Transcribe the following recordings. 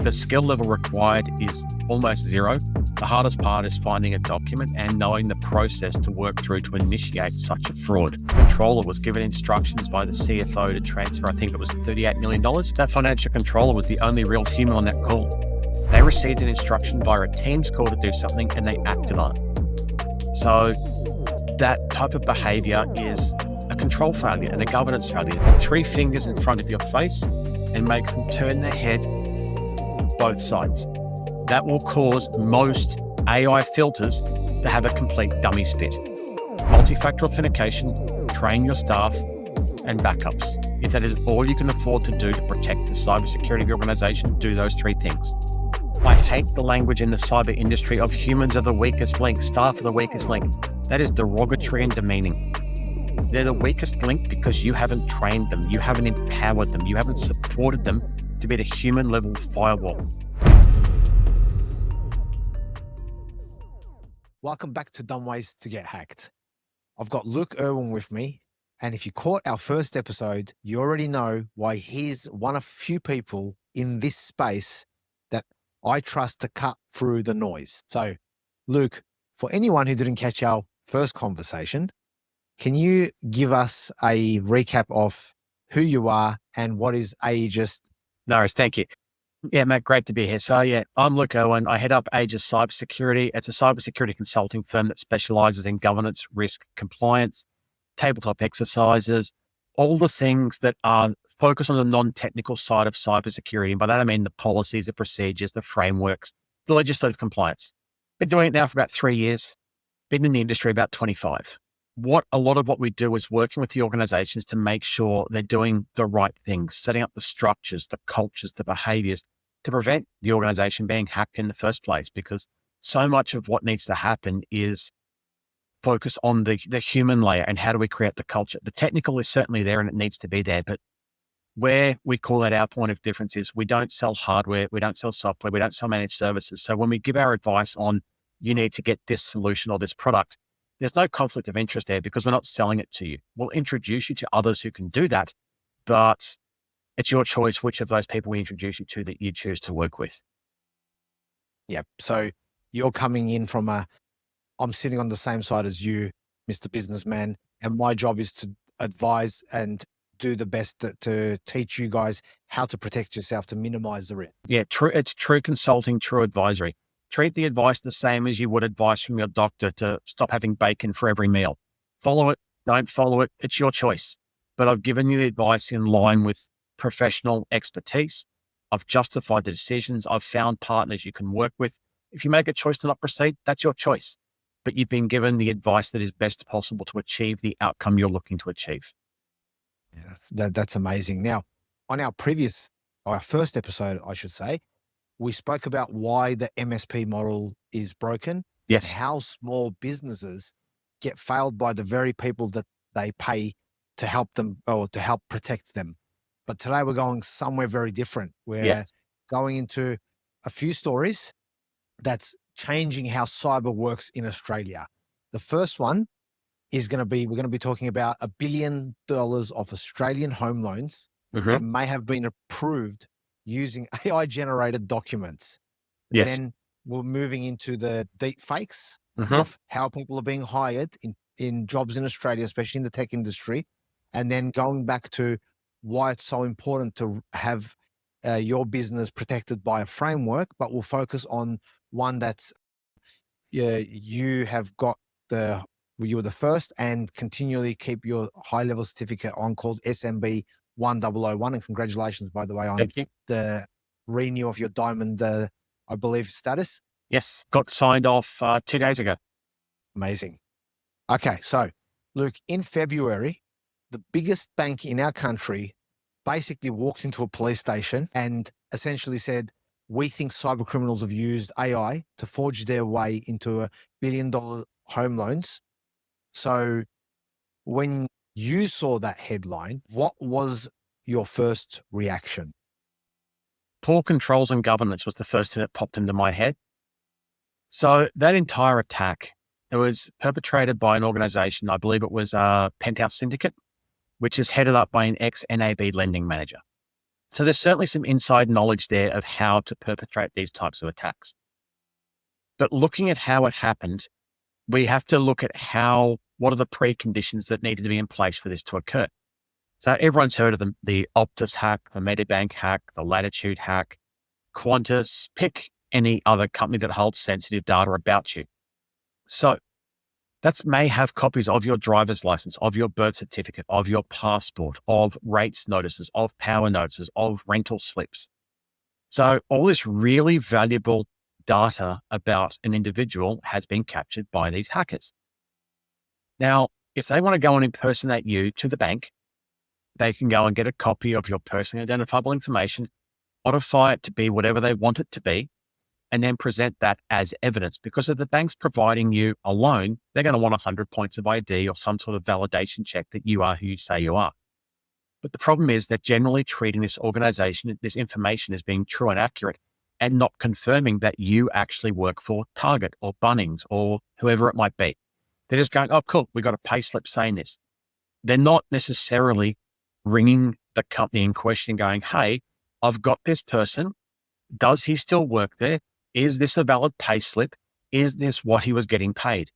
The skill level required is almost zero. The hardest part is finding a document and knowing the process to work through to initiate such a fraud. The controller was given instructions by the CFO to transfer, I think it was $38 million. That financial controller was the only real human on that call. They received an instruction via a Teams call to do something and they acted on it. So that type of behavior is a control failure and a governance failure. Three fingers in front of your face and make them turn their head both sides. That will cause most AI filters to have a complete dummy spit. Multi-factor authentication, train your staff, and backups. If that is all you can afford to do to protect the cybersecurity of your organization, do those three things. I hate the language in the cyber industry of humans are the weakest link, staff are the weakest link. That is derogatory and demeaning. They're the weakest link because you haven't trained them, you haven't empowered them, you haven't supported them to be the human level firewall. Welcome back to Dumb Ways to Get Hacked. I've got Luke Irwin with me, and if you caught our first episode, you already know why he's one of few people in this space that I trust to cut through the noise. So, Luke, for anyone who didn't catch our first conversation, can you give us a recap of who you are and what is Aegis? No worries, thank you. Yeah, Matt, great to be here. So yeah, I'm Luke Irwin. I head up Aegis Cybersecurity. It's a cybersecurity consulting firm that specializes in governance, risk, compliance, tabletop exercises, all the things that are focused on the non-technical side of cybersecurity. And by that, I mean the policies, the procedures, the frameworks, the legislative compliance. Been doing it now for about 3 years. Been in the industry about 25. A lot of what we do is working with the organizations to make sure they're doing the right things, setting up the structures, the cultures, the behaviors to prevent the organization being hacked in the first place. Because so much of what needs to happen is focus on the human layer and how do we create the culture. The technical is certainly there and it needs to be there, but where we call that our point of difference is we don't sell hardware, we don't sell software, we don't sell managed services. So when we give our advice on you need to get this solution or this product, there's no conflict of interest there because we're not selling it to you. We'll introduce you to others who can do that, but it's your choice which of those people we introduce you to that you choose to work with. Yep. So you're coming in from I'm sitting on the same side as you, Mr. Businessman, and my job is to advise and do the best to teach you guys how to protect yourself, to minimize the risk. Yeah, true. It's true consulting, true advisory. Treat the advice the same as you would advice from your doctor to stop having bacon for every meal. Follow it, don't follow it. It's your choice. But I've given you the advice in line with professional expertise. I've justified the decisions. I've found partners you can work with. If you make a choice to not proceed, that's your choice. But you've been given the advice that is best possible to achieve the outcome you're looking to achieve. Yeah, that's amazing. Now, on our first episode, I should say, we spoke about why the MSP model is broken. Yes. And how small businesses get failed by the very people that they pay to help them or to help protect them. But today we're going somewhere very different. We're going into a few stories that's changing how cyber works in Australia. The first one is we're going to be talking about $1 billion of Australian home loans that may have been approved using AI generated documents. Yes. Then we're moving into the deepfakes of how people are being hired in jobs in Australia, especially in the tech industry. And then going back to why it's so important to have your business protected by a framework, but we'll focus on one that's you were the first and continually keep your high level certificate on, called SMB 1001. And congratulations, by the way, on the renew of your diamond, I believe, status. Yes. Got signed off 2 days ago. Amazing. Okay. So Luke, in February, the biggest bank in our country basically walked into a police station and essentially said, we think cyber criminals have used AI to forge their way into $1 billion home loans. So when you saw that headline, what was your first reaction? Poor controls and governance was the first thing that popped into my head. So that entire attack, it was perpetrated by an organization, I believe it was Penthouse Syndicate, which is headed up by an ex-NAB lending manager. So there's certainly some inside knowledge there of how to perpetrate these types of attacks. But looking at how it happened, we have to look at what are the preconditions that needed to be in place for this to occur. So everyone's heard of the Optus hack, the Medibank hack, the Latitude hack, Qantas, pick any other company that holds sensitive data about you. So that may have copies of your driver's license, of your birth certificate, of your passport, of rates notices, of power notices, of rental slips. So all this really valuable data about an individual has been captured by these hackers. Now, if they want to go and impersonate you to the bank, they can go and get a copy of your personally identifiable information, modify it to be whatever they want it to be, and then present that as evidence. Because if the bank's providing you a loan, they're going to want 100 points of ID or some sort of validation check that you are who you say you are. But the problem is they're generally treating this organization, this information as being true and accurate, and not confirming that you actually work for Target or Bunnings or whoever it might be. They're just going, oh, cool, we got a payslip saying this. They're not necessarily ringing the company in question going, hey, I've got this person. Does he still work there? Is this a valid payslip? Is this what he was getting paid?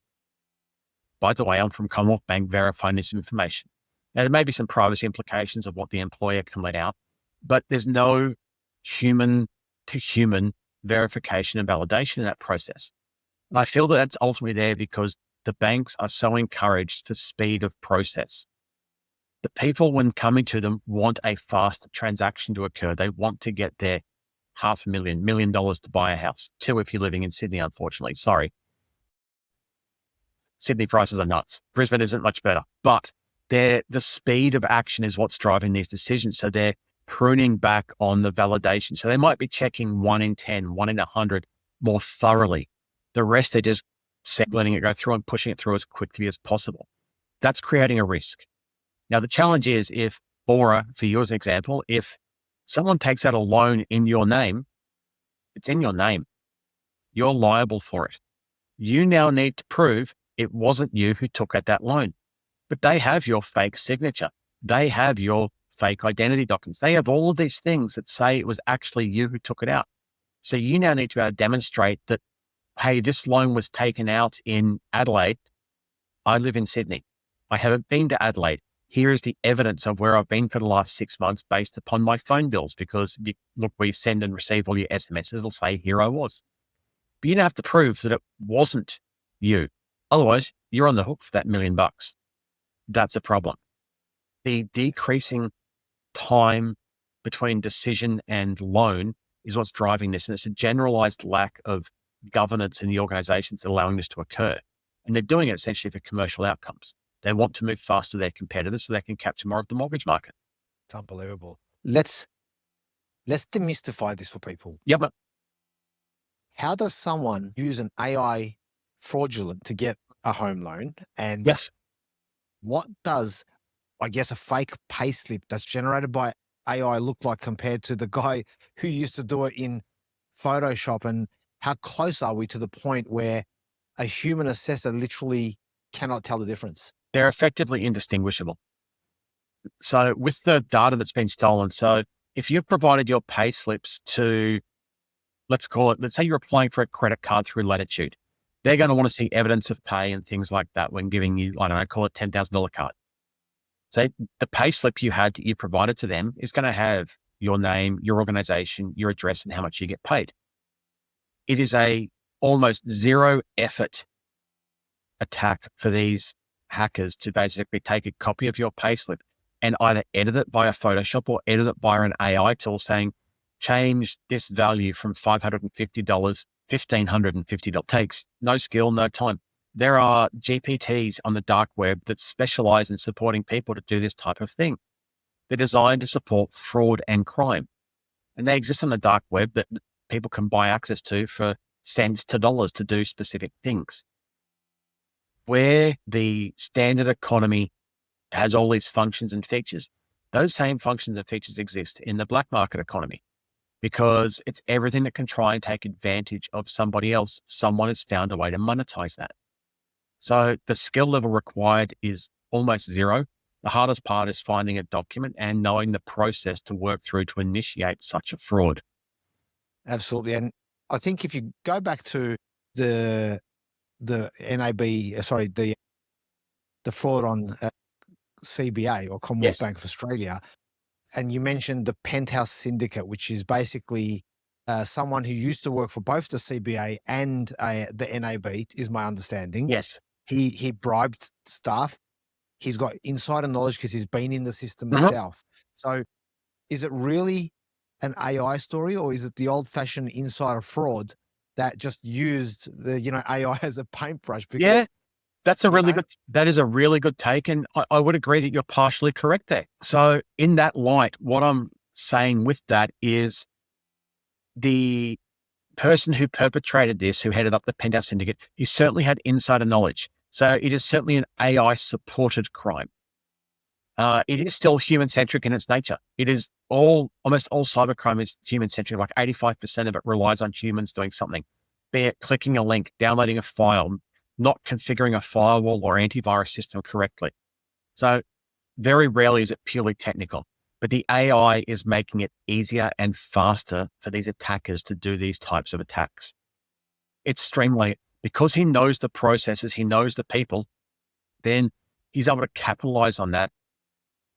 By the way, I'm from Commonwealth Bank verifying this information. Now, there may be some privacy implications of what the employer can let out, but there's no human to human verification and validation in that process. And I feel that that's ultimately there because the banks are so encouraged for speed of process. The people, when coming to them, want a fast transaction to occur. They want to get their $500,000, $1 million to buy a house. 2 if you're living in Sydney, unfortunately. Sorry. Sydney prices are nuts. Brisbane isn't much better. But the speed of action is what's driving these decisions. So they're pruning back on the validation. So they might be checking 1 in 10, 1 in 100 more thoroughly. The rest, they're just letting it go through and pushing it through as quickly as possible. That's creating a risk. Now, the challenge is if, for you as an example, if someone takes out a loan in your name, it's in your name. You're liable for it. You now need to prove it wasn't you who took out that loan. But they have your fake signature. They have your fake identity documents. They have all of these things that say it was actually you who took it out. So you now need to be able to demonstrate that, hey, this loan was taken out in Adelaide. I live in Sydney. I haven't been to Adelaide. Here is the evidence of where I've been for the last 6 months based upon my phone bills, because we send and receive all your SMSs. It'll say, here I was. But you don't have to prove that it wasn't you. Otherwise, you're on the hook for that $1 million. That's a problem. The decreasing time between decision and loan is what's driving this. And it's a generalized lack of governance in the organizations allowing this to occur. And they're doing it essentially for commercial outcomes. They want to move faster than their competitors so they can capture more of the mortgage market. It's unbelievable. Let's demystify this for people. Yep. How does someone use an AI fraudulent to get a home loan? And yes, what does, I guess, a fake payslip that's generated by AI look like compared to the guy who used to do it in Photoshop? And how close are we to the point where a human assessor literally cannot tell the difference? They're effectively indistinguishable. So with the data that's been stolen, so if you've provided your pay slips to, let's say you're applying for a credit card through Latitude, they're going to want to see evidence of pay and things like that when giving you, I don't know, call it $10,000 card. So the pay slip you provided to them is going to have your name, your organization, your address, and how much you get paid. It is a almost zero effort attack for these hackers to basically take a copy of your payslip and either edit it via Photoshop or edit it via an AI tool saying, change this value from $550, $1,550. Takes no skill, no time. There are GPTs on the dark web that specialize in supporting people to do this type of thing. They're designed to support fraud and crime. And they exist on the dark web that people can buy access to for cents to dollars to do specific things. Where the standard economy has all these functions and features, those same functions and features exist in the black market economy because it's everything that can try and take advantage of somebody else. Someone has found a way to monetize that. So the skill level required is almost zero. The hardest part is finding a document and knowing the process to work through to initiate such a fraud. Absolutely. And I think if you go back to the NAB, sorry, the fraud on CBA or Commonwealth Yes. Bank of Australia, and you mentioned the penthouse syndicate, which is basically someone who used to work for both the CBA and the NAB, is my understanding. Yes. He bribed staff. He's got insider knowledge because he's been in the system Mhm. himself. So is it really an AI story, or is it the old-fashioned insider fraud that just used the AI as a paintbrush? Because Yeah, that's a you really know, that is a really good take. And I would agree that you're partially correct there. So in that light, what I'm saying with that is the person who perpetrated this, who headed up the penthouse syndicate, he certainly had insider knowledge. So it is certainly an AI supported crime. It is still human centric in its nature. It is almost all cybercrime is human centric. Like 85% of it relies on humans doing something, be it clicking a link, downloading a file, not configuring a firewall or antivirus system correctly. So very rarely is it purely technical, but the AI is making it easier and faster for these attackers to do these types of attacks. It's streamlining because he knows the processes, he knows the people, then he's able to capitalize on that.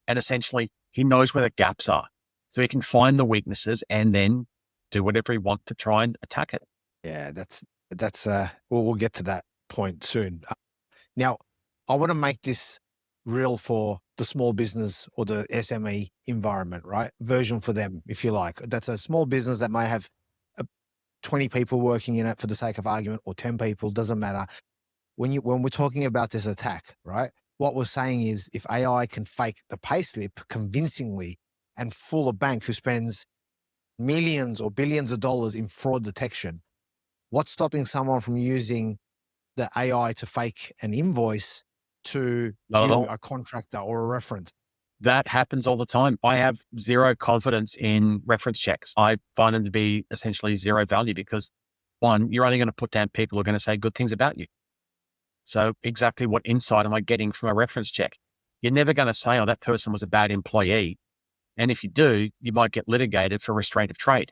And essentially, he knows where the gaps are. So he can find the weaknesses and then do whatever he wants to try and attack it. yeah, that's we'll get to that point soon. Now, I want to make this real for the small business or the SME environment, right? Version for them, if you like. That's a small business that may have 20 people working in it for the sake of argument, or 10 people, doesn't matter. When we're talking about this attack, right? What we're saying is if AI can fake the payslip convincingly and fool a bank who spends millions or billions of dollars in fraud detection, what's stopping someone from using the AI to fake an invoice to Not at you, all. a contractor or a reference? That happens all the time. I have zero confidence in reference checks. I find them to be essentially zero value because one, you're only going to put down people who are going to say good things about you. So exactly what insight am I getting from a reference check? You're never going to say, oh, that person was a bad employee. And if you do, you might get litigated for restraint of trade.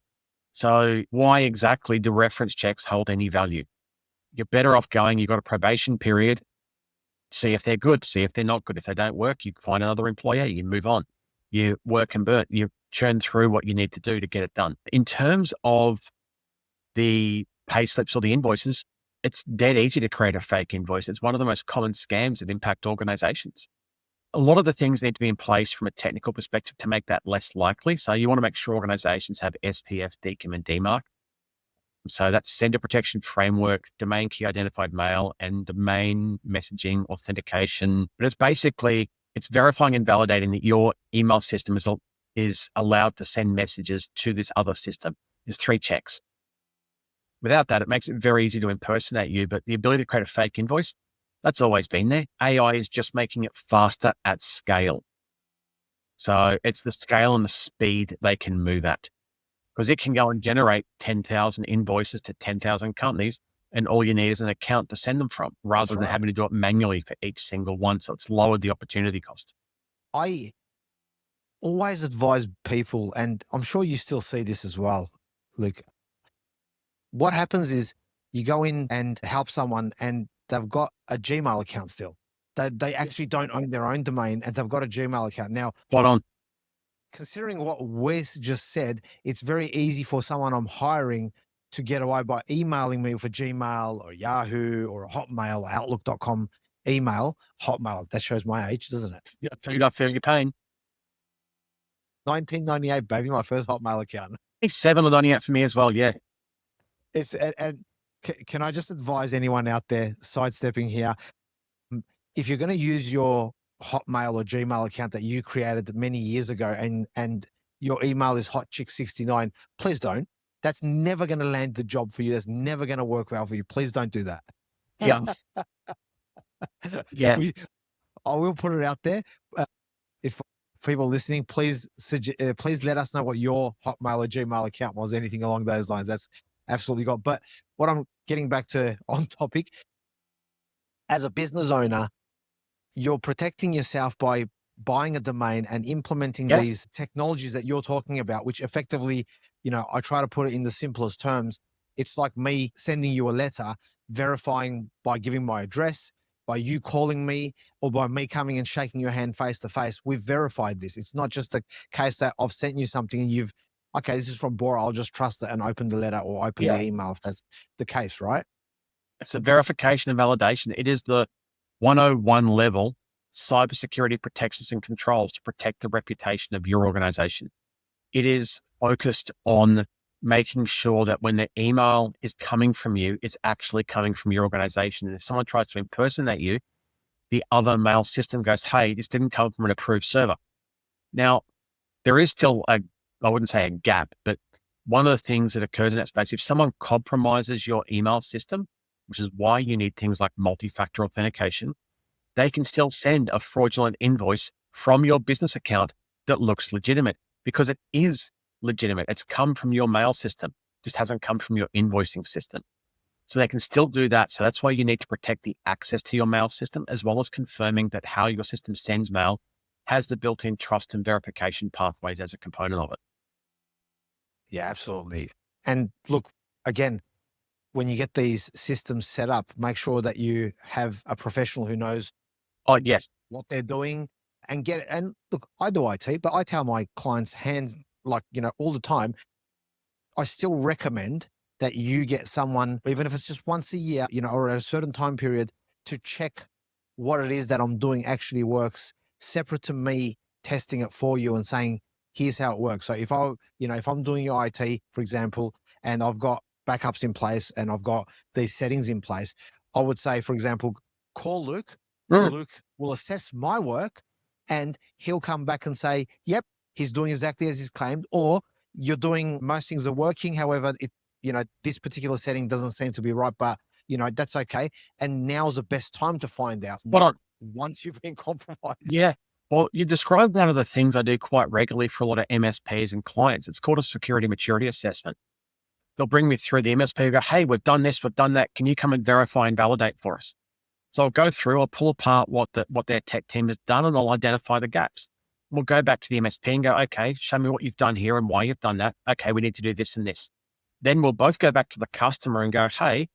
So why exactly do reference checks hold any value? You're better off going, you've got a probation period, see if they're good, see if they're not good. If they don't work, you find another employee, you move on. You work and burn, you churn through what you need to do to get it done. In terms of the pay slips or the invoices, it's dead easy to create a fake invoice. It's one of the most common scams that impact organizations. A lot of the things need to be in place from a technical perspective to make that less likely. So you want to make sure organizations have SPF, DKIM, and DMARC. So that's sender protection framework, domain key identified mail, and domain messaging authentication. But it's verifying and validating that your email system is allowed to send messages to this other system. There's 3 checks. Without that, it makes it very easy to impersonate you, but the ability to create a fake invoice, that's always been there. AI is just making it faster at scale. So it's the scale and the speed they can move at. Because it can go and generate 10,000 invoices to 10,000 companies, and all you need is an account to send them from, rather than having to do it manually for each single one. So it's lowered the opportunity cost. I always advise people, and I'm sure you still see this as well, Luke. What happens is you go in and help someone and they've got a Gmail account still. They actually don't own their own domain and they've got a Gmail account. Now, Spot on. considering what Wes just said, it's very easy for someone I'm hiring to get away by emailing me with a Gmail or Yahoo or a Hotmail or Outlook.com email. Hotmail, that shows my age, doesn't it? Yeah, you don't feel your pain. 1998, baby, my first Hotmail account. It's 7 or 98 for me as well. Yeah. Can I just advise anyone out there sidestepping here? If you're going to use your Hotmail or Gmail account that you created many years ago and your email is hotchick69, please don't. That's never going to land the job for you. That's never going to work well for you. Please don't do that. Yeah. Yeah. I will put it out there. If people listening, please let us know what your Hotmail or Gmail account was, anything along those lines. That's absolutely got. But what I'm getting back to on topic, as a business owner, you're protecting yourself by buying a domain and implementing Yes. these technologies that you're talking about, which effectively, I try to put it in the simplest terms. It's like me sending you a letter, verifying by giving my address, by you calling me, or by me coming and shaking your hand face to face. We've verified this. It's not just a case that I've sent you something and okay, this is from Bora, I'll just trust it and open the letter or open the email if that's the case, right? It's a verification and validation. It is the 101 level cybersecurity protections and controls to protect the reputation of your organization. It is focused on making sure that when the email is coming from you, it's actually coming from your organization. And if someone tries to impersonate you, the other mail system goes, hey, this didn't come from an approved server. Now, there is still I wouldn't say a gap, but one of the things that occurs in that space, if someone compromises your email system, which is why you need things like multi-factor authentication, they can still send a fraudulent invoice from your business account that looks legitimate because it is legitimate. It's come from your mail system, just hasn't come from your invoicing system. So they can still do that. So that's why you need to protect the access to your mail system, as well as confirming that how your system sends mail has the built-in trust and verification pathways as a component of it. Yeah, absolutely. And look, again, when you get these systems set up, make sure that you have a professional who knows Oh, yes. what they're doing and look, I do IT, but I tell my clients all the time, I still recommend that you get someone, even if it's just once a year, or at a certain time period, to check what it is that I'm doing actually works, separate to me testing it for you and saying, here's how it works. So if I'm doing your IT, for example, and I've got backups in place and I've got these settings in place, I would say, for example, call Luke. Luke will assess my work and he'll come back and say, yep, he's doing exactly as he's claimed, or you're doing, most things are working. However, this particular setting doesn't seem to be right, but that's okay. And now's the best time to find out. Once you've been compromised. Yeah. Well, you described one of the things I do quite regularly for a lot of MSPs and clients. It's called a security maturity assessment. They'll bring me through the MSP and go, hey, we've done this, we've done that. Can you come and verify and validate for us? So I'll go through, I'll pull apart what their tech team has done, and I'll identify the gaps. We'll go back to the MSP and go, okay, show me what you've done here and why you've done that. Okay, we need to do this and this. Then we'll both go back to the customer and go, hey,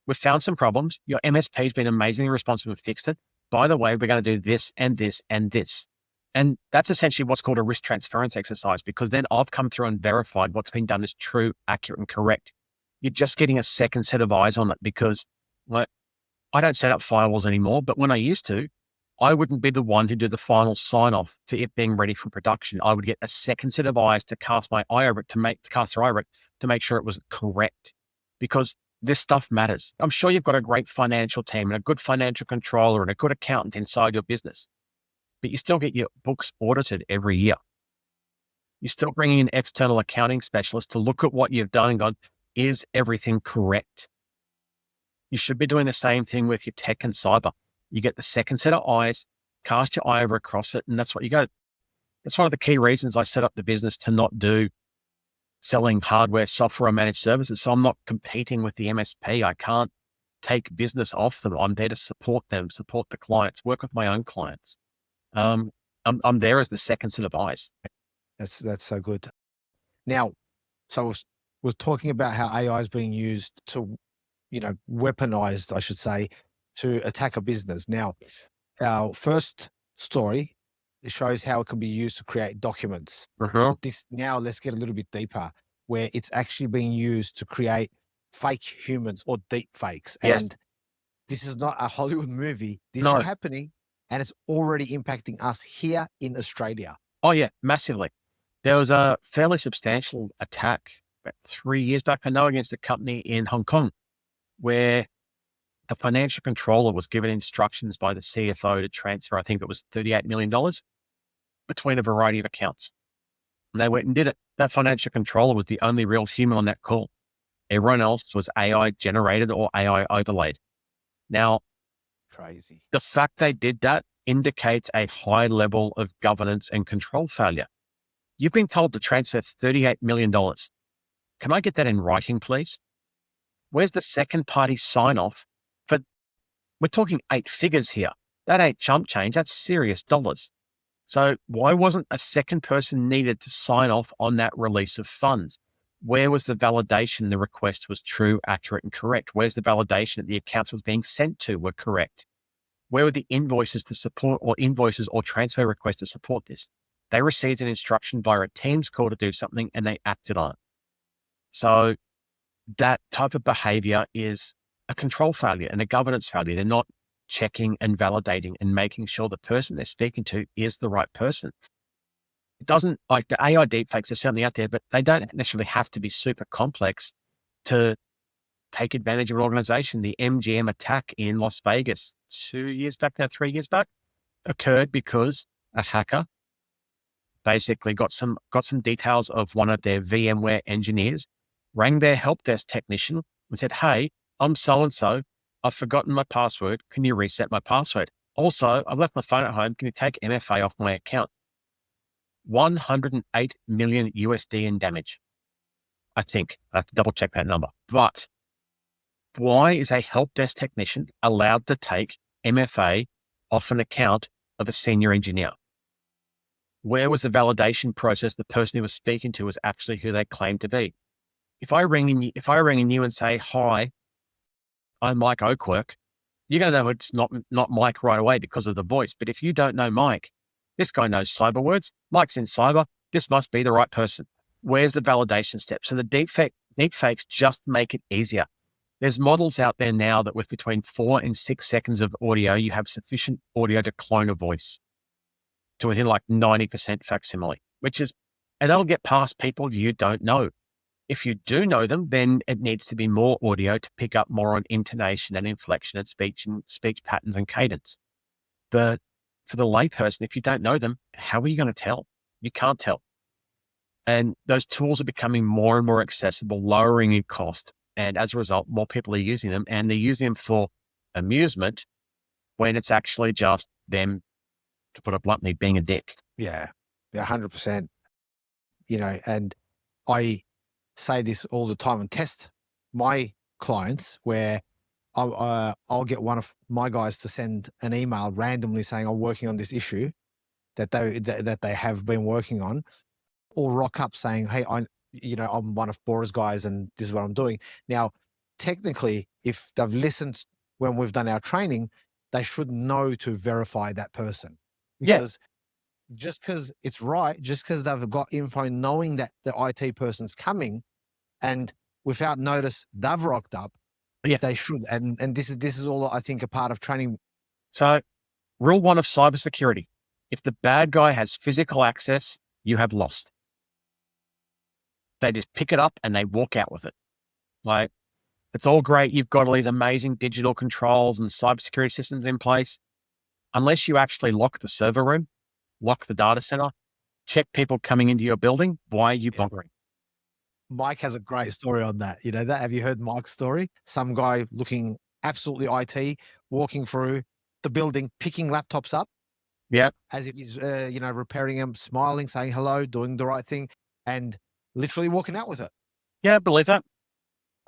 we've found some problems. Your MSP has been amazingly responsive and fixed it. By the way, we're going to do this and this and this. And that's essentially what's called a risk transference exercise, because then I've come through and verified what's been done is true, accurate, and correct. You're just getting a second set of eyes on it, because I don't set up firewalls anymore, but when I used to, I wouldn't be the one who did the final sign off for it being ready for production. I would get a second set of eyes to cast my eye over it, to make sure it was correct, because this stuff matters. I'm sure you've got a great financial team and a good financial controller and a good accountant inside your business, but you still get your books audited every year. You're still bringing in external accounting specialists to look at what you've done and gone, is everything correct? You should be doing the same thing with your tech and cyber. You get the second set of eyes, cast your eye over across it, and that's what you go. That's one of the key reasons I set up the business to not do selling hardware, software, or managed services. So I'm not competing with the MSP. I can't take business off them. I'm there to support them, support the clients, work with my own clients. I'm there as the second set of eyes. That's so good. Now, so we're talking about how AI is being used to, weaponized, I should say, to attack a business. Now, our first story shows how it can be used to create documents. Now let's get a little bit deeper, where it's actually being used to create fake humans or deepfakes. Yes. And this is not a Hollywood movie. This No. is happening, and it's already impacting us here in Australia. Oh yeah, massively. There was a fairly substantial attack about 3 years back, I know, against a company in Hong Kong, where the financial controller was given instructions by the CFO to transfer, I think it was $38 million between a variety of accounts. And they went and did it. That financial controller was the only real human on that call. Everyone else was AI generated or AI overlaid. Now, crazy. The fact they did that indicates a high level of governance and control failure. You've been told to transfer $38 million. Can I get that in writing, please? Where's the second party sign off we're talking 8 figures here. That ain't chump change. That's serious dollars. So why wasn't a second person needed to sign off on that release of funds? Where was the validation the request was true, accurate, and correct? Where's the validation that the accounts was being sent to were correct? Where were the invoices to support or invoices or transfer requests to support this? They received an instruction via a Teams call to do something and they acted on it. So that type of behavior is a control failure and a governance failure. They're not checking and validating and making sure the person they're speaking to is the right person. It doesn't, like, the AI deepfakes are certainly out there, but they don't necessarily have to be super complex to take advantage of an organization. The MGM attack in Las Vegas 3 years back, occurred because a hacker basically got some details of one of their VMware engineers, rang their help desk technician and said, "Hey, I'm so-and-so. I've forgotten my password. Can you reset my password? Also, I've left my phone at home. Can you take MFA off my account?" 108 million USD in damage. I think I have to double check that number. But why is a help desk technician allowed to take MFA off an account of a senior engineer? Where was the validation process the person who was speaking to was actually who they claimed to be? If I ring in you and say, "Hi, I'm Mike Oakwork," you're going to know it's not Mike right away because of the voice. But if you don't know Mike, this guy knows cyber words. Mike's in cyber. This must be the right person. Where's the validation step? So the deepfakes just make it easier. There's models out there now that with between 4 and 6 seconds of audio, you have sufficient audio to clone a voice to within like 90% facsimile, and that'll get past people you don't know. If you do know them, then it needs to be more audio to pick up more on intonation and inflection and speech patterns and cadence. But for the layperson, if you don't know them, how are you going to tell? You can't tell. And those tools are becoming more and more accessible, lowering in cost. And as a result, more people are using them, and they're using them for amusement when it's actually just them, to put it bluntly, being a dick. Yeah, 100%. And I say this all the time and test my clients where I'll get one of my guys to send an email randomly saying, "I'm working on this issue that they have been working on," or rock up saying, "Hey, I'm one of Bora's guys and this is what I'm doing." Now, technically, if they've listened when we've done our training, they should know to verify that person. Because just because it's right, just because they've got info knowing that the IT person's coming and without notice they've rocked up, they should. And this is all, I think, a part of training. So rule 1 of cybersecurity: if the bad guy has physical access, you have lost. They just pick it up and they walk out with it. Like, it's all great. You've got all these amazing digital controls and cybersecurity systems in place. Unless you actually lock the server room, lock the data center, check people coming into your building, why are you bothering? Mike has a great story on that. Have you heard Mike's story? Some guy looking absolutely IT, walking through the building, picking laptops up. Yeah. As if he's, repairing them, smiling, saying hello, doing the right thing, and literally walking out with it. Yeah, I believe that.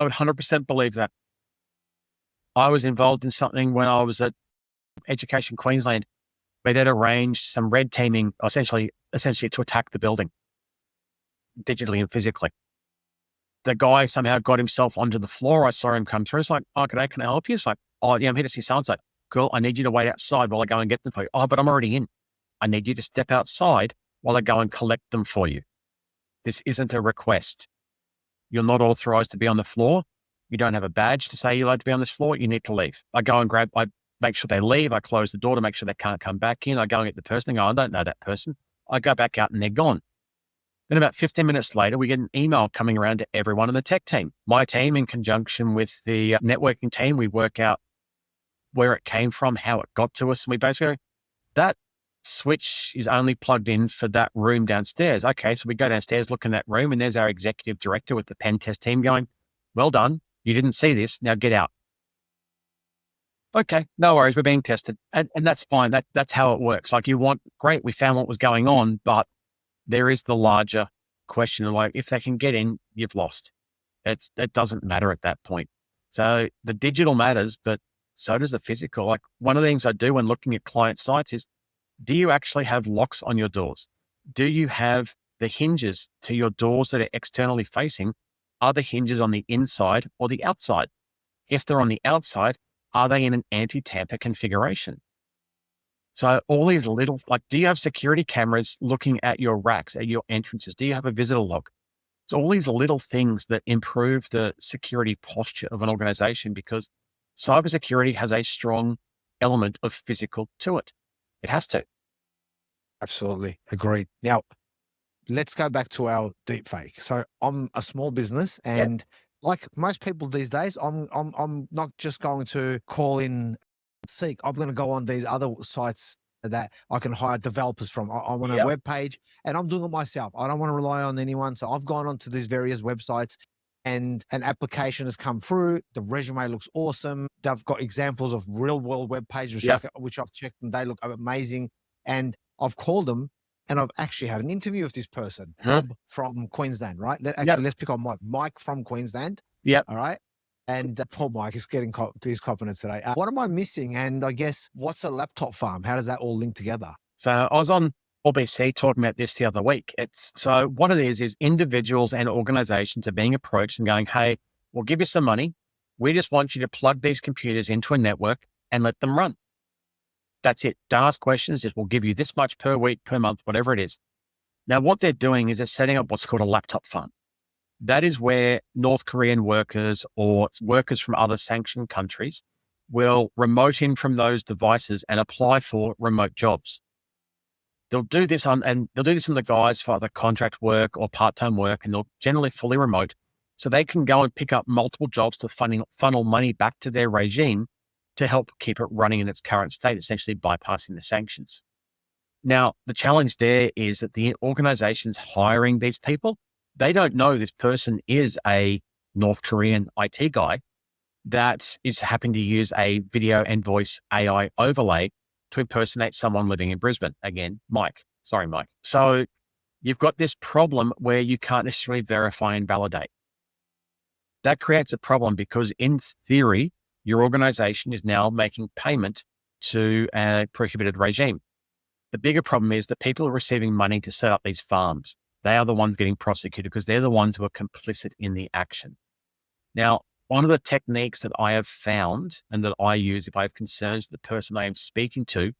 I would 100% believe that. I was involved in something when I was at Education Queensland, where they'd arranged some red teaming, essentially to attack the building, digitally and physically. The guy somehow got himself onto the floor. I saw him come through. It's like, "Oh, g'day, can I help you?" It's like, "Oh, yeah, I'm here to see so-and-so." "Cool, I need you to wait outside while I go and get them for you." "Oh, but I'm already in." "I need you to step outside while I go and collect them for you. This isn't a request. You're not authorized to be on the floor. You don't have a badge to say you're allowed to be on this floor. You need to leave." I make sure they leave. I close the door to make sure they can't come back in. I go and get the person. They go, "I don't know that person." I go back out and they're gone. Then about 15 minutes later, we get an email coming around to everyone in the tech team. My team, in conjunction with the networking team, we work out where it came from, how it got to us. And we basically go, "That switch is only plugged in for that room downstairs." Okay, so we go downstairs, look in that room, and there's our executive director with the pen test team going, "Well done. You didn't see this. Now get out." Okay, no worries. We're being tested. And that's fine. That's how it works. Like, great, we found what was going on, but there is the larger question of, like, if they can get in, you've lost. It doesn't matter at that point. So the digital matters, but so does the physical. Like one of the things I do when looking at client sites is, do you actually have locks on your doors? Do you have the hinges to your doors that are externally facing? Are the hinges on the inside or the outside? If they're on the outside, are they in an anti-tamper configuration? So all these little, like, do you have security cameras looking at your racks, at your entrances? Do you have a visitor log? So all these little things that improve the security posture of an organization, because cybersecurity has a strong element of physical to it. It has to. Absolutely. Agreed. Now, let's go back to our deepfake. So I'm a small business, and like most people these days, I'm not just going to call in Seek. I'm going to go on these other sites that I can hire developers from. I want a web page, and I'm doing it myself. I don't want to rely on anyone. So I've gone onto these various websites, and an application has come through. The resume looks awesome. They've got examples of real world web pages, which I've checked, and they look amazing. And I've called them, and I've actually had an interview with this person, Bob from Queensland, right? Let's pick on Mike from Queensland. Yep. All right. And poor Mike is getting to his confidence today. What am I missing? And I guess, what's a laptop farm? How does that all link together? So I was on OBC talking about this the other week. So what it is individuals and organizations are being approached and going, hey, we'll give you some money. We just want you to plug these computers into a network and let them run. That's it. Don't ask questions. Just we'll give you this much per week, per month, whatever it is. Now, what they're doing is they're setting up what's called a laptop farm. That is where North Korean workers or workers from other sanctioned countries will remote in from those devices and apply for remote jobs. They'll do this on the guys for either contract work or part-time work, and they'll generally fully remote. So they can go and pick up multiple jobs to funnel money back to their regime to help keep it running in its current state, essentially bypassing the sanctions. Now, the challenge there is that the organizations hiring these people, they don't know this person is a North Korean IT guy that is happening to use a video and voice AI overlay to impersonate someone living in Brisbane. Again, Mike. Sorry, Mike. So you've got this problem where you can't necessarily verify and validate. That creates a problem because in theory, your organization is now making payment to a prohibited regime. The bigger problem is that people are receiving money to set up these farms. They are the ones getting prosecuted because they're the ones who are complicit in the action. Now, one of the techniques that I have found and that I use if I have concerns that the person I am speaking to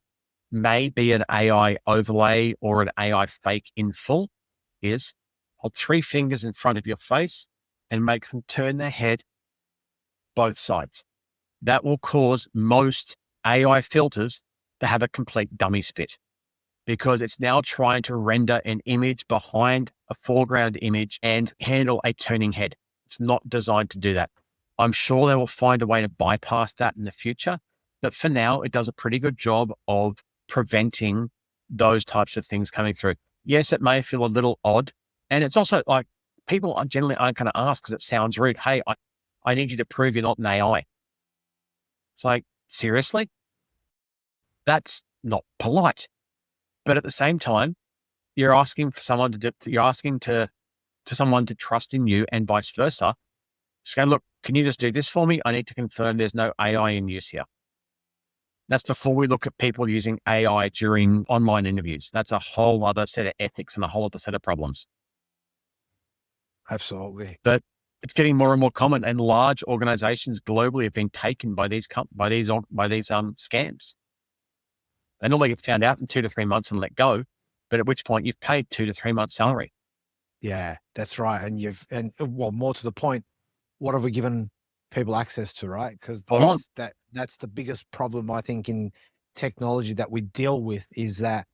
may be an AI overlay or an AI fake in full is hold 3 fingers in front of your face and make them turn their head both sides. That will cause most AI filters to have a complete dummy spit, because it's now trying to render an image behind a foreground image and handle a turning head. It's not designed to do that. I'm sure they will find a way to bypass that in the future, but for now, it does a pretty good job of preventing those types of things coming through. Yes, it may feel a little odd. And it's also like, people generally aren't going to ask because it sounds rude. Hey, I need you to prove you're not an AI. It's like, seriously? That's not polite. But at the same time, you're asking for someone to someone to trust in you and vice versa. Just go, look, can you just do this for me? I need to confirm there's no AI in use here. That's before we look at people using AI during online interviews. That's a whole other set of ethics and a whole other set of problems. Absolutely. But it's getting more and more common, and large organizations globally have been taken by these scams. They normally get found out in 2 to 3 months and let go, but at which point you've paid 2 to 3 months salary. Yeah, that's right. And more to the point, what have we given people access to, right? Because that's the biggest problem, I think, in technology that we deal with, is that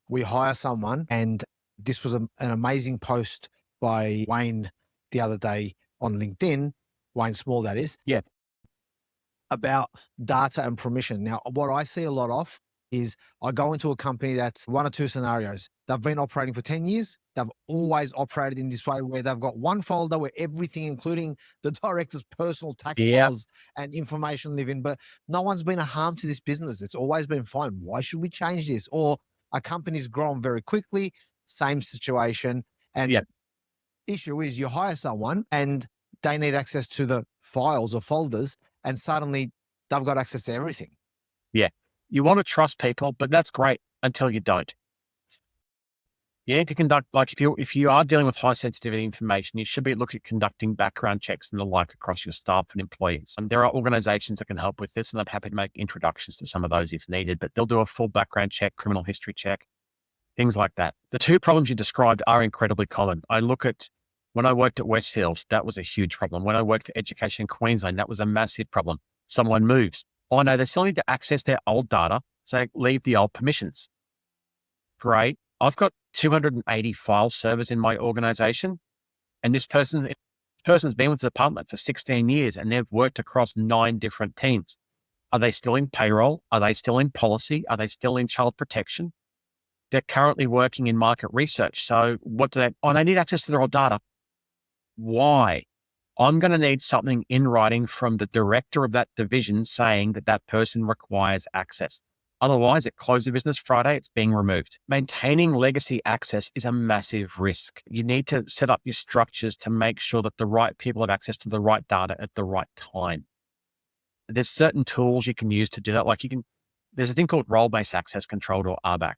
we hire someone, and this was an amazing post by Wayne the other day on LinkedIn, Wayne Small, that is. Yeah. About data and permission. Now, what I see a lot of is I go into a company that's one or two scenarios. They've been operating for 10 years. They've always operated in this way, where they've got one folder where everything, including the director's personal tax files and information live in, but no one's been a harm to this business. It's always been fine. Why should we change this? Or a company's grown very quickly, same situation. And issue is you hire someone and they need access to the files or folders, and suddenly they've got access to everything. Yeah. You want to trust people, but that's great until you don't. You need to conduct, like if you are dealing with high sensitivity information, you should be looking at conducting background checks and the like across your staff and employees. And there are organizations that can help with this, and I'm happy to make introductions to some of those if needed, but they'll do a full background check, criminal history check, things like that. The two problems you described are incredibly common. I look at when I worked at Westfield, that was a huge problem. When I worked for Education in Queensland, that was a massive problem. Someone moves. Oh no, they still need to access their old data, so leave the old permissions. Great. I've got 280 file servers in my organization, and this person's been with the department for 16 years, and they've worked across 9 different teams. Are they still in payroll? Are they still in policy? Are they still in child protection? They're currently working in market research. So what do they need access to their old data. Why? I'm going to need something in writing from the director of that division saying that that person requires access. Otherwise, at close of business Friday, it's being removed. Maintaining legacy access is a massive risk. You need to set up your structures to make sure that the right people have access to the right data at the right time. There's certain tools you can use to do that. There's a thing called role-based access control, or RBAC.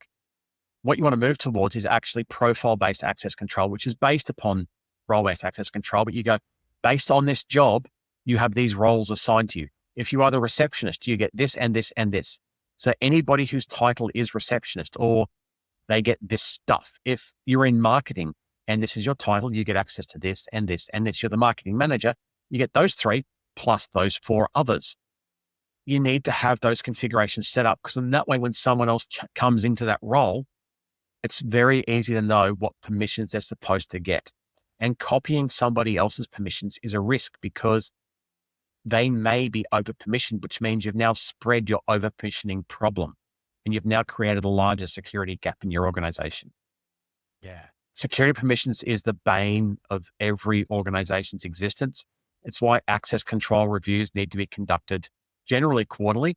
What you want to move towards is actually profile-based access control, which is based upon role-based access control. But you go, based on this job, you have these roles assigned to you. If you are the receptionist, you get this and this and this. So anybody whose title is receptionist, or they get this stuff. If you're in marketing and this is your title, you get access to this and this and this. You're the marketing manager, you get those 3 plus those 4 others. You need to have those configurations set up, because in that way, when someone else comes into that role, it's very easy to know what permissions they're supposed to get. And copying somebody else's permissions is a risk, because they may be over-permissioned, which means you've now spread your over-permissioning problem, and you've now created a larger security gap in your organization. Yeah. Security permissions is the bane of every organization's existence. It's why access control reviews need to be conducted generally quarterly.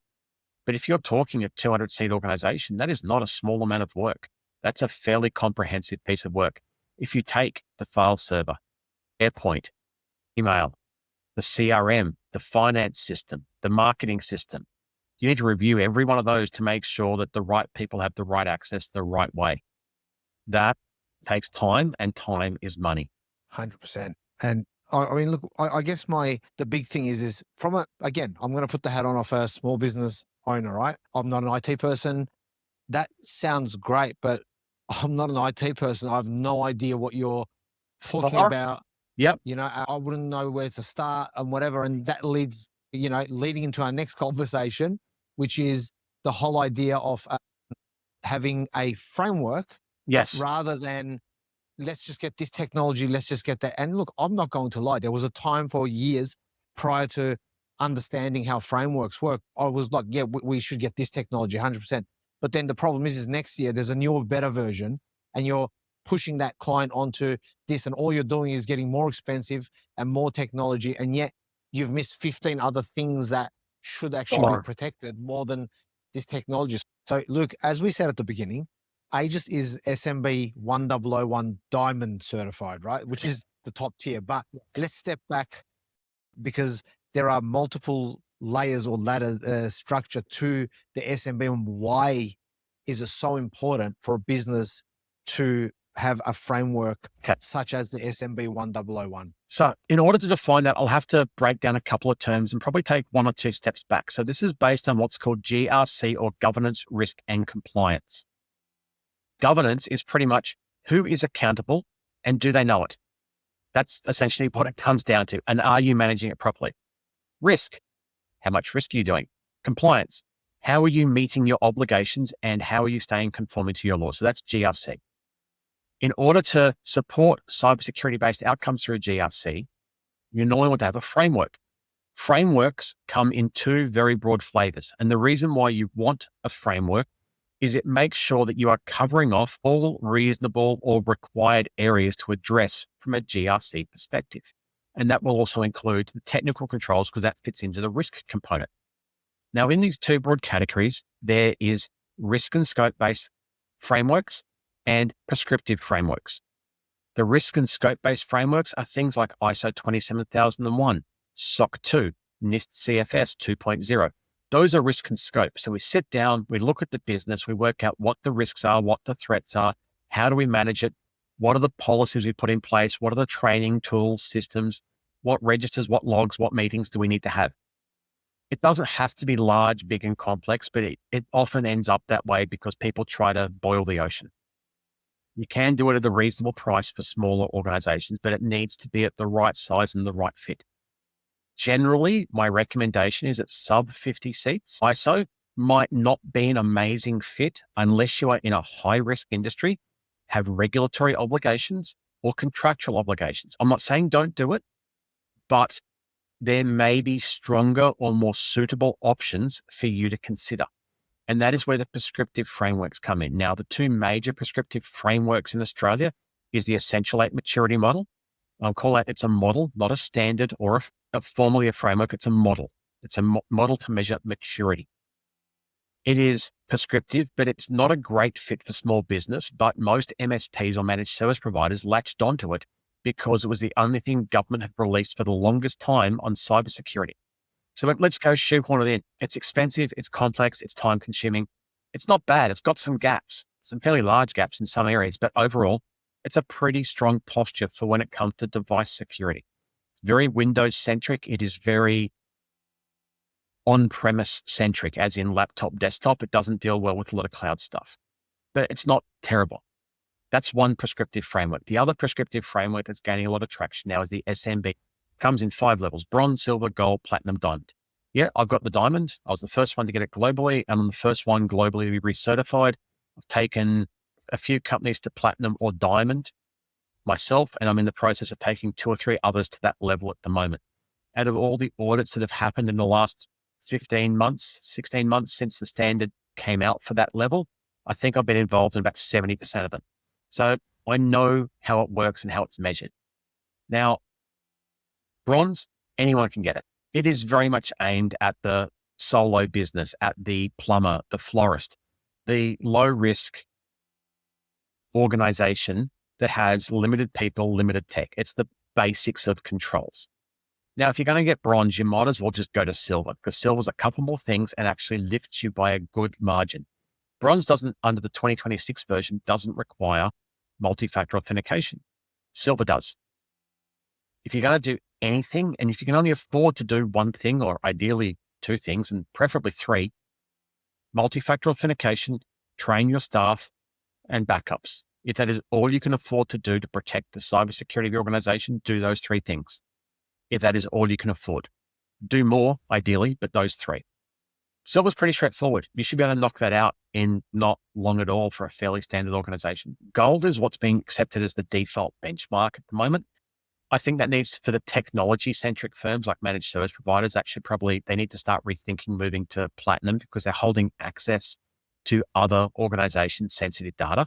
But if you're talking a 200-seat organization, that is not a small amount of work. That's a fairly comprehensive piece of work. If you take the file server, AirPoint, email, the CRM, the finance system, the marketing system, you need to review every one of those to make sure that the right people have the right access the right way. That takes time, and time is money. 100%. And I mean, look, I guess the big thing is again, I'm going to put the hat on of a small business owner, right? I'm not an IT person. That sounds great, but I'm not an IT person. I have no idea what you're talking about. Yep. I wouldn't know where to start and whatever. And that leading into our next conversation, which is the whole idea of having a framework. Yes. Rather than, let's just get this technology, let's just get that. And look, I'm not going to lie. There was a time for years prior to understanding how frameworks work. I was like, yeah, we should get this technology 100%. But then the problem is next year there's a newer, better version, and you're pushing that client onto this, and all you're doing is getting more expensive and more technology. And yet you've missed 15 other things that should actually be protected more than this technology. So Luke, as we said at the beginning, Aegis is SMB 1001 Diamond certified, right? Which is the top tier. But let's step back, because there are multiple layers or ladder structure to the SMB, and why is it so important for a business to have a framework such as the SMB 1001? So in order to define that, I'll have to break down a couple of terms and probably take 1 or 2 steps back. So this is based on what's called GRC, or governance, risk, and compliance. Governance is pretty much who is accountable and do they know it? That's essentially what it comes down to. And are you managing it properly? Risk. How much risk are you doing? Compliance. How are you meeting your obligations, and how are you staying conforming to your law? So that's GRC. In order to support cybersecurity-based outcomes through GRC, you normally want to have a framework. Frameworks come in 2 very broad flavors. And the reason why you want a framework is it makes sure that you are covering off all reasonable or required areas to address from a GRC perspective. And that will also include the technical controls, because that fits into the risk component. Now, in these 2 broad categories, there is risk and scope-based frameworks and prescriptive frameworks. The risk and scope-based frameworks are things like ISO 27001, SOC 2, NIST CFS 2.0. Those are risk and scope. So we sit down, we look at the business, we work out what the risks are, what the threats are, how do we manage it? What are the policies we put in place? What are the training tools, systems? What registers, what logs, what meetings do we need to have? It doesn't have to be large, big, and complex, but it often ends up that way because people try to boil the ocean. You can do it at a reasonable price for smaller organizations, but it needs to be at the right size and the right fit. Generally, my recommendation is at sub 50 seats. ISO might not be an amazing fit unless you are in a high risk industry, have regulatory obligations or contractual obligations. I'm not saying don't do it, but there may be stronger or more suitable options for you to consider. And that is where the prescriptive frameworks come in. Now, the two major prescriptive frameworks in Australia is the Essential 8 maturity model. I'll call that, it's a model, not a standard or formally a framework. It's a model. It's a model to measure maturity. It is prescriptive, but it's not a great fit for small business. But most MSPs or managed service providers latched onto it because it was the only thing government had released for the longest time on cybersecurity. So let's go shoehorn it in. It's expensive, it's complex, it's time consuming. It's not bad. It's got some gaps, some fairly large gaps in some areas, but overall, it's a pretty strong posture for when it comes to device security. It's very Windows centric. It is very on-premise centric, as in laptop, desktop. It doesn't deal well with a lot of cloud stuff, but it's not terrible. That's one prescriptive framework. The other prescriptive framework that's gaining a lot of traction now is the SMB. Comes in 5 levels: bronze, silver, gold, platinum, diamond. Yeah, I've got the diamond. I was the first one to get it globally. And I'm the first one globally to be recertified. I've taken a few companies to platinum or diamond myself, and I'm in the process of taking 2 or 3 others to that level at the moment. Out of all the audits that have happened in the last 15 months, 16 months since the standard came out for that level, I think I've been involved in about 70% of them. So I know how it works and how it's measured. Now, bronze, anyone can get it. It is very much aimed at the solo business, at the plumber, the florist, the low risk organization that has limited people, limited tech. It's the basics of controls. Now, if you're going to get bronze, you might as well just go to silver, because silver's a couple more things and actually lifts you by a good margin. Bronze doesn't, under the 2026 version, doesn't require multi-factor authentication. Silver does. If you're going to do anything, and if you can only afford to do one thing, or ideally 2 things, and preferably 3, multi-factor authentication, train your staff, and backups. If that is all you can afford to do to protect the cybersecurity of your organization, do those 3 things. If that is all you can afford, do more ideally, but those 3. Silver's pretty straightforward. You should be able to knock that out in not long at all for a fairly standard organization. Gold is what's being accepted as the default benchmark at the moment. I think that needs, for the technology-centric firms like managed service providers, they need to start rethinking moving to platinum, because they're holding access to other organizations' sensitive data.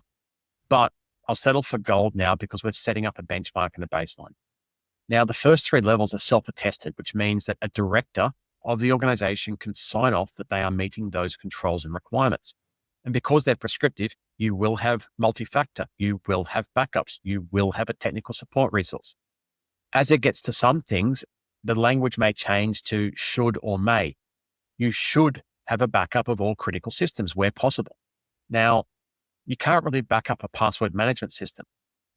But I'll settle for gold now because we're setting up a benchmark and a baseline. Now, the first 3 levels are self-attested, which means that a director of the organization can sign off that they are meeting those controls and requirements. And because they're prescriptive, you will have multi-factor, you will have backups, you will have a technical support resource. As it gets to some things, the language may change to should or may. You should have a backup of all critical systems where possible. Now, you can't really back up a password management system,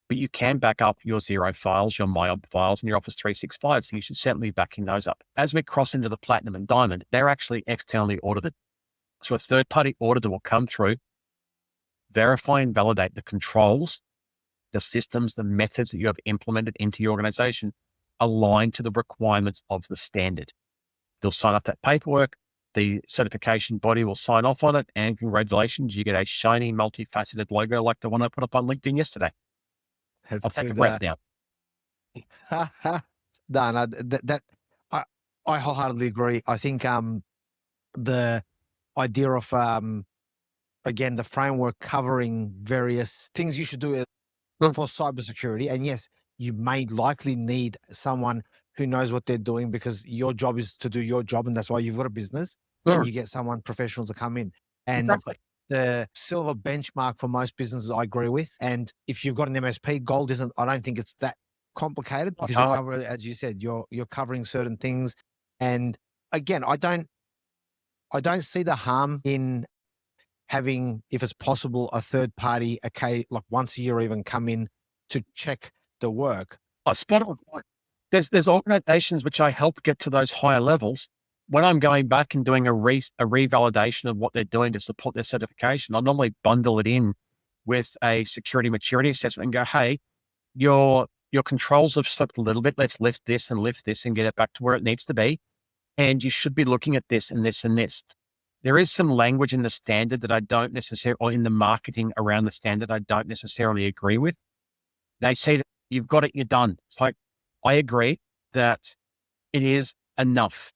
but you can back up your Xero files, your MyOb files, and your Office 365. So you should certainly be backing those up. As we cross into the platinum and diamond, they're actually externally audited. So a third-party auditor will come through, verify and validate the controls, the systems, the methods that you have implemented into your organization align to the requirements of the standard. They'll sign up that paperwork. The certification body will sign off on it, and congratulations, you get a shiny, multifaceted logo like the one I put up on LinkedIn yesterday. I'll take a breath now. I wholeheartedly agree. I think the idea of again, the framework covering various things you should do for cybersecurity, and yes, you may likely need someone who knows what they're doing, because your job is to do your job, and that's why you've got a business. And you get someone professional to come in. And the silver benchmark for most businesses, I agree with. And if you've got an MSP, gold isn't. I don't think it's that complicated, because you're covering, as you said, you're covering certain things. And again, I don't I don't see the harm in having, if it's possible, a third party, like once a year, even come in to check the work. Oh, spot on. There's organizations which I help get to those higher levels. When I'm going back and doing a revalidation of what they're doing to support their certification, I'll normally bundle it in with a security maturity assessment and go, hey, your controls have slipped a little bit. Let's lift this and get it back to where it needs to be. And you should be looking at this and this and this. There is some language in the standard that I don't necessarily, or in the marketing around the standard, I don't necessarily agree with. They say that you've got it, you're done. It's like, I agree that it is enough,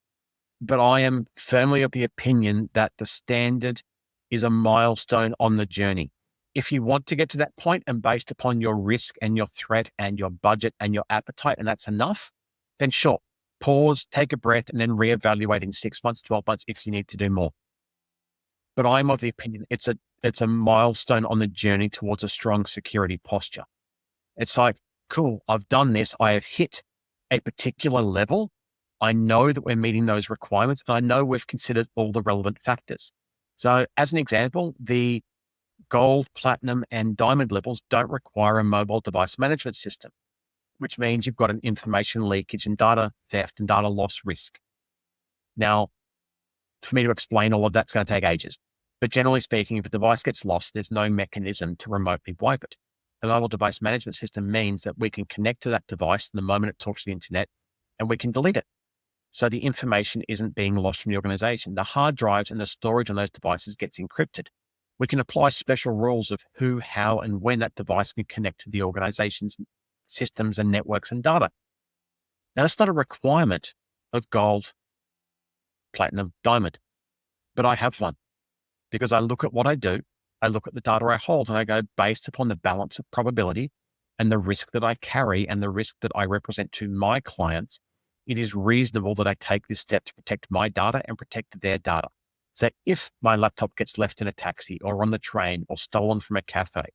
but I am firmly of the opinion that the standard is a milestone on the journey. If you want to get to that point and based upon your risk and your threat and your budget and your appetite, and that's enough, then sure, pause, take a breath, and then reevaluate in 6 months, 12 months if you need to do more. But I'm of the opinion it's a milestone on the journey towards a strong security posture. It's like, cool, I've done this. I have hit a particular level. I know that we're meeting those requirements. And I know we've considered all the relevant factors. So as an example, the gold, platinum, and diamond levels don't require a mobile device management system, which means you've got an information leakage and data theft and data loss risk. Now, for me to explain all of that's going to take ages. But generally speaking, if a device gets lost, there's no mechanism to remotely wipe it. A mobile device management system means that we can connect to that device the moment it talks to the internet and we can delete it. So the information isn't being lost from the organization. The hard drives and the storage on those devices gets encrypted. We can apply special rules of who, how, and when that device can connect to the organization's systems and networks and data. Now, that's not a requirement of gold, platinum, diamond, but I have one because I look at what I do. I look at the data I hold and I go, based upon the balance of probability and the risk that I carry and the risk that I represent to my clients, it is reasonable that I take this step to protect my data and protect their data. So if my laptop gets left in a taxi or on the train or stolen from a cafe,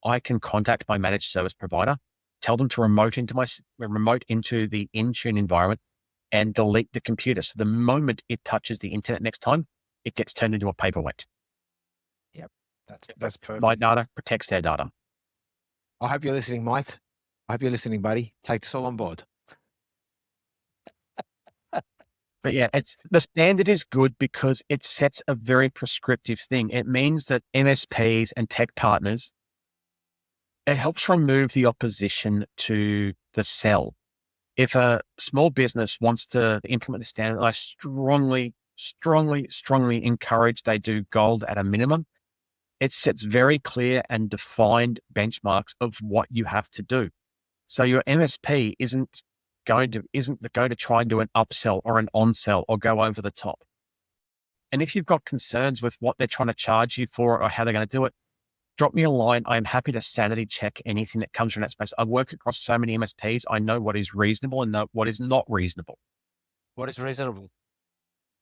I can contact my managed service provider, tell them to remote into the Intune environment and delete the computer. So the moment it touches the internet next time, it gets turned into a paperweight. Yep. That's perfect. My data protects their data. I hope you're listening, Mike. I hope you're listening, buddy. Take this all on board. But yeah, the standard is good because it sets a very prescriptive thing. It means that MSPs and tech partners, it helps remove the opposition to the sell. If a small business wants to implement the standard, I strongly encourage they do gold at a minimum. It sets very clear and defined benchmarks of what you have to do. So your MSP isn't going to try and do an upsell or an on-sell or go over the top. And if you've got concerns with what they're trying to charge you for or how they're going to do it, drop me a line. I'm happy to sanity check anything that comes from that space. I work across so many MSPs. I know what is reasonable and know what is not reasonable. What is reasonable?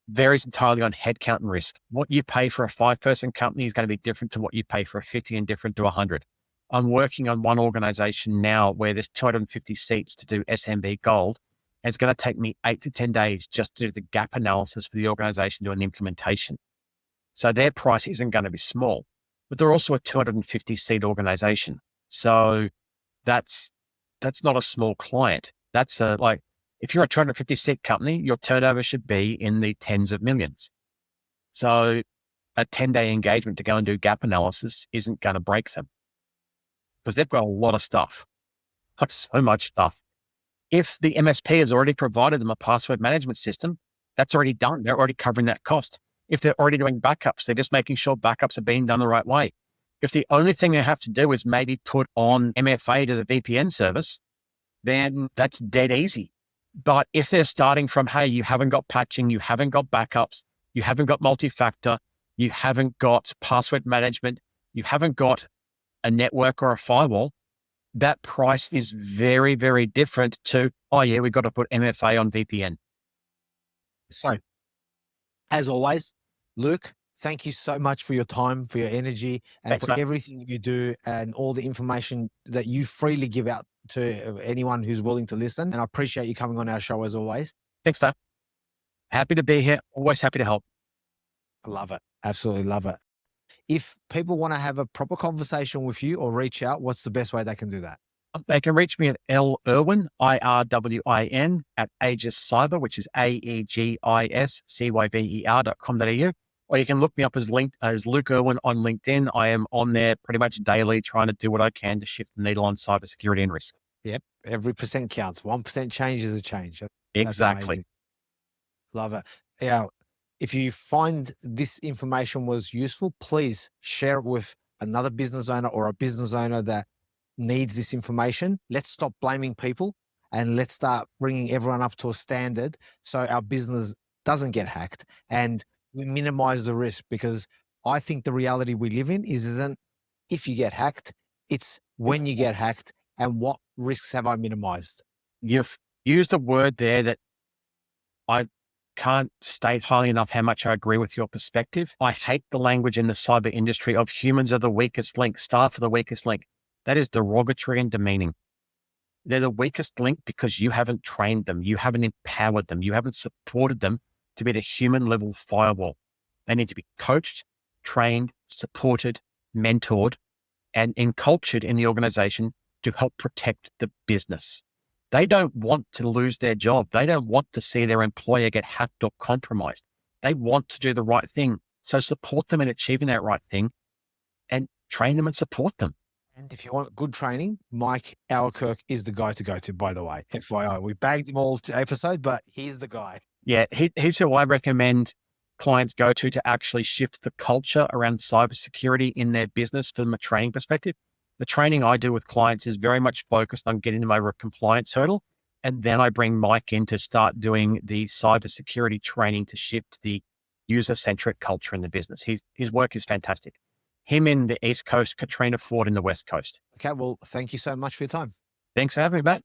Varies entirely on headcount and risk. What you pay for a 5-person company is going to be different to what you pay for a 50 and different to 100. I'm working on one organization now where there's 250 seats to do SMB gold. And it's going to take me 8 to 10 days just to do the gap analysis for the organization to do an implementation. So their price isn't going to be small, but they're also a 250 seat organization. So that's not a small client. That's if you're a 250 seat company, your turnover should be in the tens of millions. So a 10-day engagement to go and do gap analysis isn't going to break them because they've got a lot of stuff, like so much stuff. If the MSP has already provided them a password management system, that's already done. They're already covering that cost. If they're already doing backups, they're just making sure backups are being done the right way. If the only thing they have to do is maybe put on MFA to the VPN service, then that's dead easy. But if they're starting from, hey, you haven't got patching, you haven't got backups, you haven't got multi-factor, you haven't got password management, you haven't got a network or a firewall, that price is very, very different to, oh yeah, we've got to put MFA on VPN. So, as always, Luke, thank you so much for your time, for your energy, and Thanks, for man. everything you do and all the information that you freely give out to anyone who's willing to listen. And I appreciate you coming on our show as always. Thanks, man. Happy to be here. Always happy to help. I love it. Absolutely love it. If people want to have a proper conversation with you or reach out, what's the best way they can do that? They can reach me at Irwin, IRWIN, at Aegis Cyber, which is AEGISCYBER.com.au. Or you can look me up as Luke Irwin on LinkedIn. I am on there pretty much daily trying to do what I can to shift the needle on cybersecurity and risk. Yep. Every percent counts. 1% change is a change. That's Exactly. amazing. Love it. Yeah. If you find this information was useful, please share it with another business owner or a business owner that needs this information. Let's stop blaming people and let's start bringing everyone up to a standard so our business doesn't get hacked and we minimize the risk, because I think the reality we live in isn't if you get hacked, it's when you get hacked and what risks have I minimized. You've used a word there that I can't state highly enough how much I agree with your perspective. I hate the language in the cyber industry of humans are the weakest link, staff are the weakest link. That is derogatory and demeaning. They're the weakest link because you haven't trained them. You haven't empowered them. You haven't supported them to be the human level firewall. They need to be coached, trained, supported, mentored, and encultured in the organization to help protect the business. They don't want to lose their job. They don't want to see their employer get hacked or compromised. They want to do the right thing. So support them in achieving that right thing and train them and support them. And if you want good training, Mike Alkirk is the guy to go to, by the way. FYI, we bagged him all episode, but he's the guy. Yeah, he's who I recommend clients go to actually shift the culture around cybersecurity in their business from a training perspective. The training I do with clients is very much focused on getting them over a compliance hurdle. And then I bring Mike in to start doing the cybersecurity training to shift the user-centric culture in the business. His work is fantastic. Him in the East Coast, Katrina Ford in the West Coast. Okay, well, thank you so much for your time. Thanks for having me, Matt.